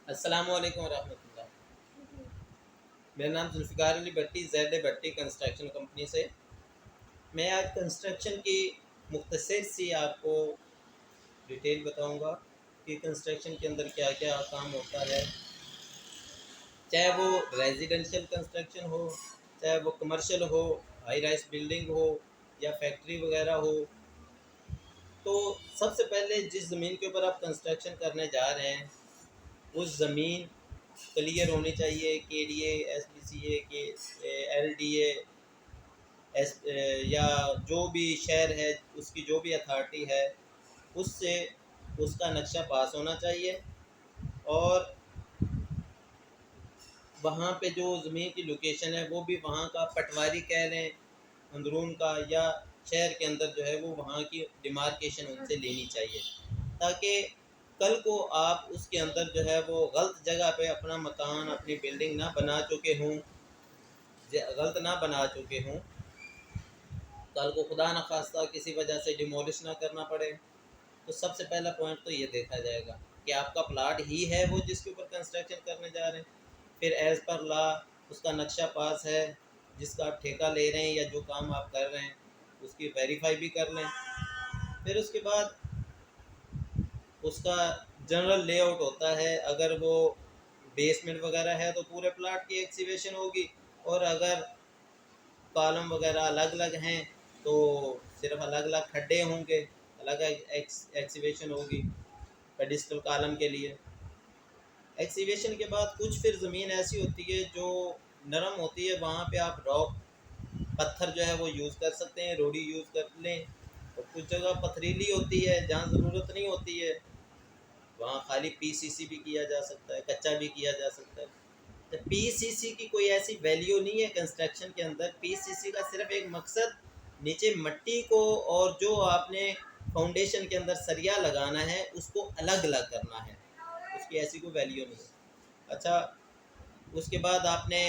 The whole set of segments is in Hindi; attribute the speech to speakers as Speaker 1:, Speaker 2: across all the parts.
Speaker 1: अस्सलामुअलैकुम रहमतुल्लाह। मेरा नाम जुल्फ़िकार अली भट्टी, ज़ैड भट्टी कंस्ट्रक्शन कंपनी से। मैं आज कंस्ट्रक्शन की मुख्तसर सी आपको डिटेल बताऊंगा कि कंस्ट्रक्शन के अंदर क्या क्या काम होता है, चाहे वो रेजिडेंशियल कंस्ट्रक्शन हो, चाहे वो कमर्शियल हो, हाई राइज बिल्डिंग हो या फैक्ट्री वगैरह हो। तो सबसे पहले जिस ज़मीन के ऊपर आप कंस्ट्रक्शन करने जा रहे हैं उस ज़मीन क्लियर होनी चाहिए। KDA, SDCA के LDA या जो भी शहर है उसकी जो भी अथॉरिटी है उससे उसका नक्शा पास होना चाहिए। और वहाँ पे जो ज़मीन की लोकेशन है वो भी वहाँ का पटवारी कह लें अंदरून का, या शहर के अंदर जो है वो वहाँ की डिमार्केशन उनसे लेनी चाहिए, ताकि कल को आप उसके अंदर जो है वो गलत जगह पे अपना मकान अपनी बिल्डिंग ना बना चुके हों, गलत ना बना चुके हों, कल को खुदा न खास्ता किसी वजह से डिमोलिश ना करना पड़े। तो सबसे पहला पॉइंट तो ये देखा जाएगा कि आपका प्लाट ही है वो जिसके ऊपर कंस्ट्रक्शन करने जा रहे हैं। फिर एज़ पर लॉ उसका नक्शा पास है, जिसका आप ठेका ले रहे हैं या जो काम आप कर रहे हैं उसकी वेरीफाई भी कर लें। फिर उसके बाद उसका जनरल लेआउट होता है। अगर वो बेसमेंट वगैरह है तो पूरे प्लाट की एक्सीवेशन होगी, और अगर कॉलम वगैरह अलग अलग हैं तो सिर्फ अलग अलग खड्डे होंगे, अलग एक्सीवेशन होगी पेडिस्टल कॉलम के लिए। एक्सीवेशन के बाद कुछ फिर ज़मीन ऐसी होती है जो नरम होती है, वहाँ पे आप रॉक पत्थर जो है वो यूज़ कर सकते हैं, रोड़ी यूज़ कर लें। और कुछ जगह पथरीली होती है जहाँ ज़रूरत नहीं होती है, वहाँ खाली PCC भी किया जा सकता है, कच्चा भी किया जा सकता है। तो PCC की कोई ऐसी वैल्यू नहीं है कंस्ट्रक्शन के अंदर। PCC का सिर्फ एक मकसद नीचे मिट्टी को और जो आपने फाउंडेशन के अंदर सरिया लगाना है उसको अलग अलग करना है, उसकी ऐसी कोई वैल्यू नहीं है। अच्छा, उसके बाद आपने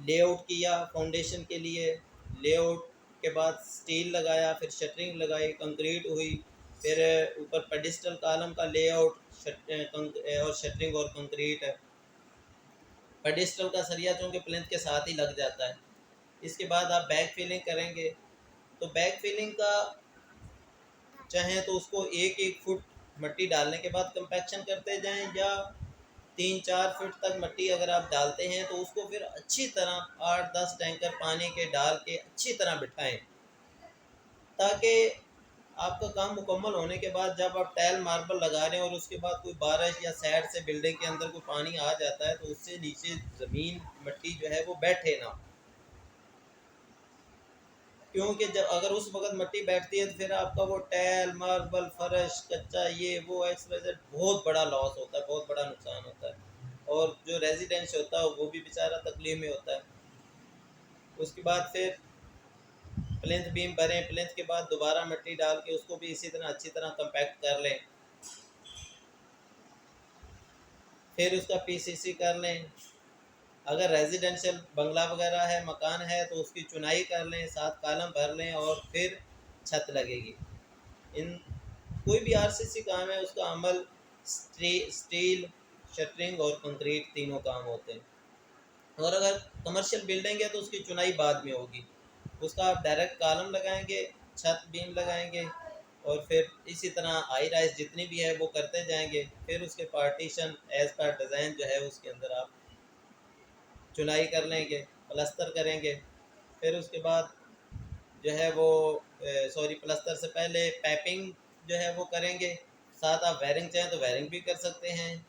Speaker 1: लेआउट किया फाउंडेशन के लिए, लेआउट के बाद स्टील लगाया, फिर शटरिंग लगाई, कंक्रीट हुई, फिर ऊपर पेडिस्टल कॉलम का लेआउट और शटरिंग और कंक्रीट। पेडिस्टल का सरिया चूँकि प्लिंथ के साथ ही लग जाता है। इसके बाद आप बैक फिलिंग करेंगे, तो बैक फिलिंग का चाहें तो उसको 1-1 फुट मिट्टी डालने के बाद कंपैक्शन करते जाएं, या 3-4 फुट तक मिट्टी अगर आप डालते हैं तो उसको फिर अच्छी तरह 8-10 टैंकर पानी के डाल के अच्छी तरह बिठाएं, ताकि आपका काम मुकम्मल होने के बाद जब आप टाइल मार्बल लगा रहे हैं और उसके बाद कोई बारिश या साइड से बिल्डिंग के अंदर कोई पानी आ जाता है तो उससे नीचे ज़मीन मिट्टी जो है वो बैठे ना। क्योंकि जब अगर उस वक्त मिट्टी बैठती है तो फिर आपका वो टाइल मार्बल फर्श कच्चा ये वो XYZ बहुत बड़ा लॉस होता है, बहुत बड़ा नुकसान होता है, और जो रेजिडेंस होता है वो भी बेचारा तकलीफ में होता है। उसके बाद फिर प्लिंथ बीम भरें, प्लिंथ के बाद दोबारा मिट्टी डाल के उसको भी इसी तरह अच्छी तरह कंपैक्ट कर लें, फिर उसका PCC कर लें। अगर रेजिडेंशियल बंगला वगैरह है मकान है तो उसकी चुनाई कर लें, 7 कॉलम भर लें और फिर छत लगेगी। इन कोई भी RCC काम है उसका अमल स्टील शटरिंग और कंक्रीट तीनों काम होते हैं। और अगर कमर्शियल बिल्डिंग है तो उसकी चुनाई बाद में होगी, उसका आप डायरेक्ट कॉलम लगाएंगे, छत बीम लगाएंगे, और फिर इसी तरह हाई राइज जितनी भी है वो करते जाएंगे। फिर उसके पार्टीशन एज पर डिज़ाइन जो है उसके अंदर आप चुनाई कर लेंगे, प्लस्तर करेंगे। फिर उसके बाद जो है वो प्लस्तर से पहले पाइपिंग जो है वो करेंगे। साथ आप वायरिंग चाहें तो वायरिंग भी कर सकते हैं,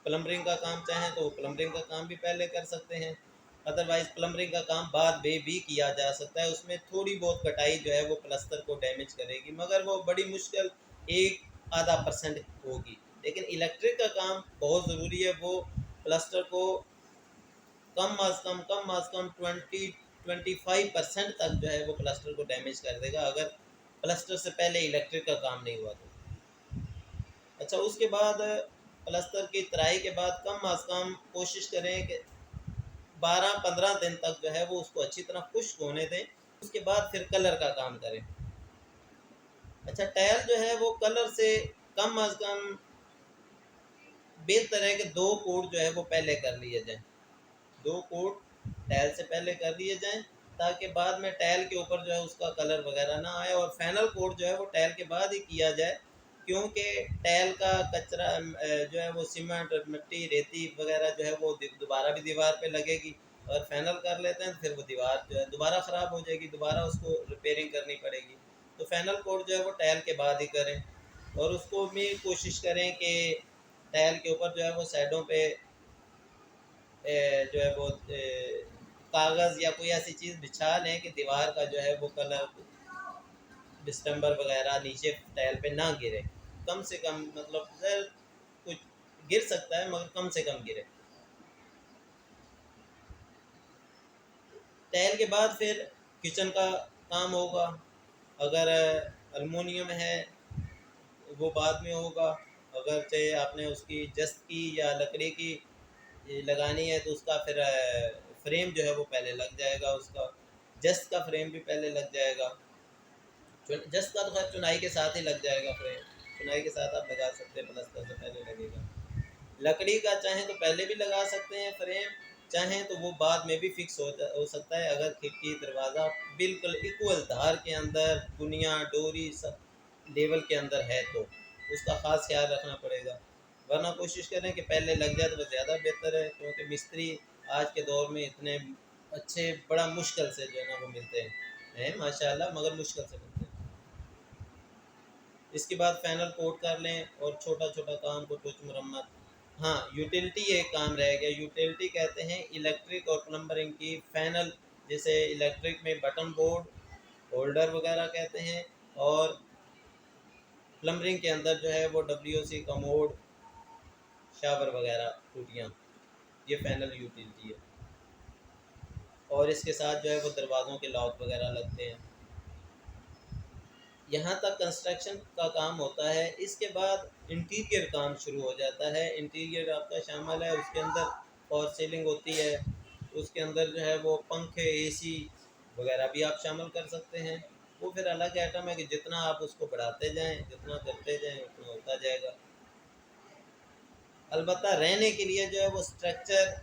Speaker 1: प्लम्बरिंग का काम चाहें तो प्लम्बरिंग का काम भी पहले कर सकते हैं। अदरवाइज़ प्लम्बरिंग का काम बाद में भी किया जा सकता है, उसमें थोड़ी बहुत कटाई जो है वो प्लस्तर को डैमेज करेगी, मगर वो बड़ी मुश्किल 1-आधा% होगी। लेकिन इलेक्ट्रिक का काम बहुत ज़रूरी है, वो प्लस्तर को कम अज़ कम 20-25% तक जो है वो प्लास्टर को डैमेज कर देगा, अगर प्लास्टर से पहले इलेक्ट्रिक का काम नहीं हुआ तो। अच्छा, उसके बाद प्लास्टर की तराई के बाद कम अज़ कम कोशिश करें कि 12-15 दिन तक जो है वो उसको अच्छी तरह खुश्क होने दें। उसके बाद फिर कलर का काम करें। अच्छा, टाइल जो है वो कलर से कम अज़ कम बेहतर है कि 2 कोट जो है वो पहले कर लिए जाएँ। 2 कोट टाइल से पहले कर लिए जाएँ, ताकि बाद में टाइल के ऊपर जो है उसका कलर वगैरह ना आए, और फाइनल कोट जो है वो टाइल के बाद ही किया जाए, क्योंकि टाइल का कचरा जो है वो सीमेंट और मिट्टी रेती वगैरह जो है वो दोबारा भी दीवार पे लगेगी, और फाइनल कर लेते हैं तो फिर वो दीवार जो है दोबारा ख़राब हो जाएगी, दोबारा उसको रिपेयरिंग करनी पड़ेगी। तो फाइनल कोट जो है वो टाइल के बाद ही करें, और उसको भी कोशिश करें कि टाइल के ऊपर जो है वो साइडों पे जो है वो कागज़ या कोई ऐसी चीज़ बिछा लें कि दीवार का जो है वो कलर डिस्टेम्बर वगैरह नीचे टाइल पे ना गिरे, कम से कम, मतलब सर कुछ गिर सकता है मगर कम से कम गिरे। टाइल के बाद फिर किचन का काम होगा। अगर अल्मुनियम है वो बाद में होगा, अगर चाहे आपने उसकी जस्त की या लकड़ी की लगानी है तो उसका फिर फ्रेम जो है वो पहले लग जाएगा, उसका जस्त का फ्रेम भी पहले लग जाएगा। जस्ट का तो खैर चुनाई के साथ ही लग जाएगा फ्रेम, चुनाई के साथ आप लगा सकते हैं, प्लस्तर से पहले लगेगा। लकड़ी का चाहें तो पहले भी लगा सकते हैं फ्रेम, चाहें तो वो बाद में भी फिक्स हो सकता है, अगर खिड़की दरवाज़ा बिल्कुल इक्वल धार के अंदर, बुनिया डोरी सब लेवल के अंदर है तो उसका ख़ास ख्याल रखना पड़ेगा, वरना कोशिश करें कि पहले लग जाए तो वो ज़्यादा बेहतर है, क्योंकि मिस्त्री आज के दौर में इतने अच्छे बड़ा मुश्किल से जो है ना वो मिलते हैं माशाल्लाह, मगर मुश्किल से मिलते हैं। इसके बाद फाइनल कोट कर लें और छोटा छोटा काम को टच मुरम्मत। हाँ, यूटिलिटी एक काम रह गया। यूटिलिटी कहते हैं इलेक्ट्रिक और प्लम्बरिंग की फाइनल, जैसे इलेक्ट्रिक में बटन बोर्ड, होल्डर वगैरह कहते हैं, और प्लम्बरिंग के अंदर जो है वो WC कमोड, शावर वगैरह टूटियाँ, ये फाइनल यूटिलिटी है। और इसके साथ जो है वो दरवाज़ों के लॉक वगैरह लगते हैं। यहाँ तक कंस्ट्रक्शन का काम होता है। इसके बाद इंटीरियर काम शुरू हो जाता है। इंटीरियर आपका शामिल है, उसके अंदर फॉर सीलिंग होती है, उसके अंदर जो है वो पंखे, AC वगैरह भी आप शामिल कर सकते हैं। वो फिर अलग आइटम है कि जितना आप उसको बढ़ाते जाएं, जितना करते जाएं, उतना होता जाएगा। अलबत्ता रहने के लिए जो है वो स्ट्रक्चर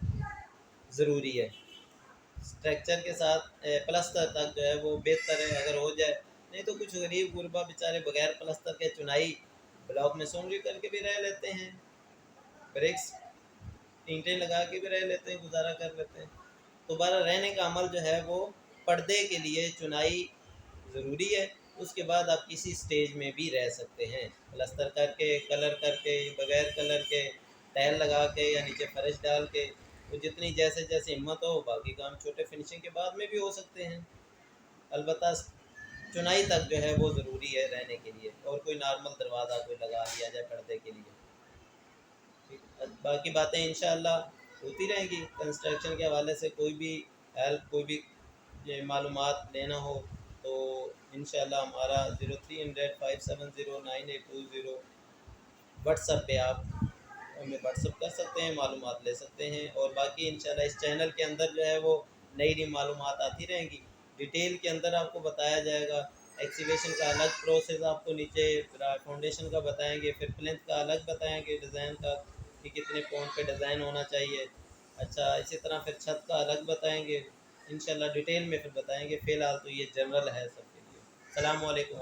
Speaker 1: ज़रूरी है। स्ट्रक्चर के साथ प्लस्तर तक जो है वो बेहतर है अगर हो जाए, नहीं तो कुछ गरीब गुरबा बेचारे बगैर प्लस्तर के चुनाई ब्लॉक में सोनरी करके भी रह लेते हैं, ब्रिक्स ईंटें लगा के भी रह लेते हैं, गुजारा कर लेते हैं। दोबारा रहने का अमल जो है वो पर्दे के लिए चुनाई ज़रूरी है। उसके बाद आप किसी स्टेज में भी रह सकते हैं, प्लस्तर करके, कलर करके, बगैर कलर के, टाइल लगा के या नीचे फर्श डाल के, तो जितनी जैसे जैसे हिम्मत हो बाकी काम छोटे फिनिशिंग के बाद में भी हो सकते हैं। अलबत्ता चुनाई तक जो है वो ज़रूरी है रहने के लिए, और कोई नॉर्मल दरवाज़ा कोई लगा दिया जाए पर्दे के लिए। बाकी बातें इंशाअल्लाह होती रहेंगी। कंस्ट्रक्शन के हवाले से कोई भी हेल्प, कोई भी मालूमात लेना हो तो इंशाअल्लाह हमारा 0300 570 9820 व्हाट्सएप पे आप हमें व्हाट्सएप कर सकते हैं, मालूमात ले सकते हैं। और बाकी इंशाल्लाह इस चैनल के अंदर जो है वो नई नई मालूमात आती रहेंगी, डिटेल के अंदर आपको बताया जाएगा। एक्सीवेशन का अलग प्रोसेस आपको नीचे फाउंडेशन का बताएंगे, फिर प्लिंथ का अलग बताएंगे, डिज़ाइन का कि कितने पॉइंट पे डिज़ाइन होना चाहिए। अच्छा, इसी तरह फिर छत का अलग बताएंगे, इंशाल्लाह डिटेल में फिर बताएंगे। फ़िलहाल तो ये जनरल है सबके लिए। अस्सलाम वालेकुम।